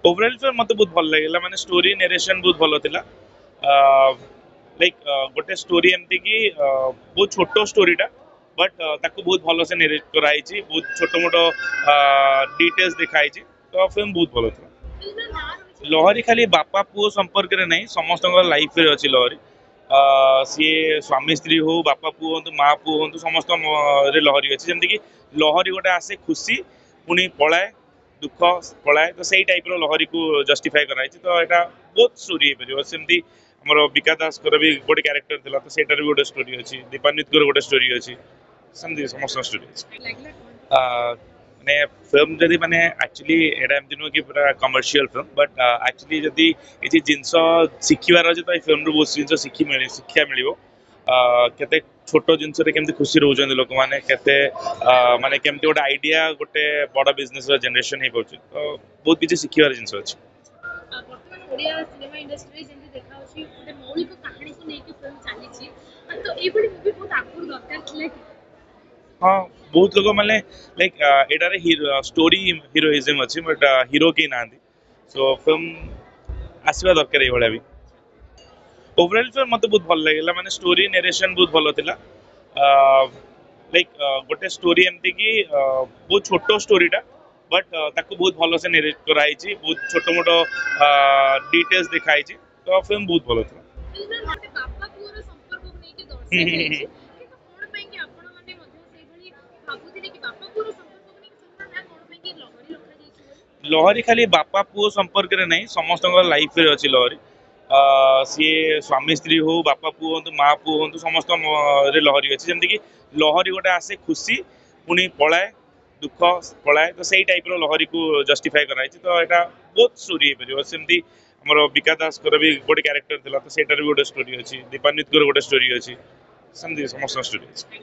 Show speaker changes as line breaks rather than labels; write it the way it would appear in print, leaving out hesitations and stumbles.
Overall film मते बहुत भल लगे माने स्टोरी नरेशन बहुत भल थिला लाइक गोटे स्टोरी एमती कि बहुत छोट स्टोरीटा बट ताको बहुत भल से नरेट कराई बहुत छोट मोट डिटेल्स दिखाई तो फिल्म बहुत भल था। लहरी खाली बापा पुओ संपर्क में नहीं समस्त लाइफ रे अच्छी लहरी सी स्वामी स्त्री हो बापा पुओ हूँ माँ पुओ हूँ समस्त रे लहरी अच्छी जमीक लहरी गोटे आसे खुशी पुणी पलाए दुख पलाए तो सही टाइप लहरी को जस्टिफाई कराई तो यहाँ बहुत स्टोरी हो सेमती आमर विका दास भी गोटे क्यारेक्टर थिला तो सेटार भी गोटे स्टोरी अच्छी दीपान्वित गोटे स्टोरी अच्छी सेमती समस्त स्टोरी अच्छी माने फिल्म जदि माने एक्चुअली एटा एमती नुह कि पूरा कमर्शियल फिल्म बट एक्चुअली जदि किसी जिनस शिखिबार अच्छे तो फिल्म रू बहुत जिन शिक्षा मिल केते छोट जिनस केमती खुशी रोचंदी लोक मैंने केते माने केमती गोटे आइडिया गोटे बड़ बिजनेस जनरेशन हो पार्छ तो बहुत किसी शिखिबार जिनस अच्छे।
ओडिया सिनेमा इंडस्ट्री जेंति देखा होची गोटे मौलिक कहानी को लेके फिल्म चली तो एबडी मूवी बहुत आगुर दरकार थिला कि
हाँ बहुत लोग माने लाइक एटारे स्टोरी हिरोइज्म अच्छी बट हिरो के ना सो फिल्म आसवा दरकार ये भी ओवरऑल फिल्म मते बहुत भल लगे माने स्टोरी नरेशन बहुत भल थिला लाइक गोटे स्टोरी एमती कि बहुत छोट स्टोरीटा बट ताको बहुत भल से नरेट कराई बहुत छोट मोट डिटेल्स दिखाई तो फिल्म बहुत भल था।
फिल्म माने बापा पुओर संपर्क को लेके दर्शाई जायछि किंतु कोन पई कि आपण माने मध्ये सेई भली भाबुथिले कि बापा पुओर संपर्क को लेके फिल्म ना कोन पई कि लहरी रखा जायछि
लहरी खाली बापा पुओ संपर्क में नहीं समस्त लाइफ रे अच्छी लहरी सी स्वामी स्त्री हो बापा पुओ हूँ माँ पुओ हूँ समस्त रे लहरी अच्छी जमीक लहरी गोटे आसे खुशी पुणी पलाए दुख पलाए तो सही टाइप लहरी को जस्टिफाई कराई तो यहाँ बहुत स्टोरी हो सेमती आमर विका दास भी गोटे क्यारेक्टर थिला तो सेटार भी गोटे स्टोरी अच्छी दीपान्वित गोटे स्टोरी अच्छी सेमती समस्त स्टोरी अच्छी।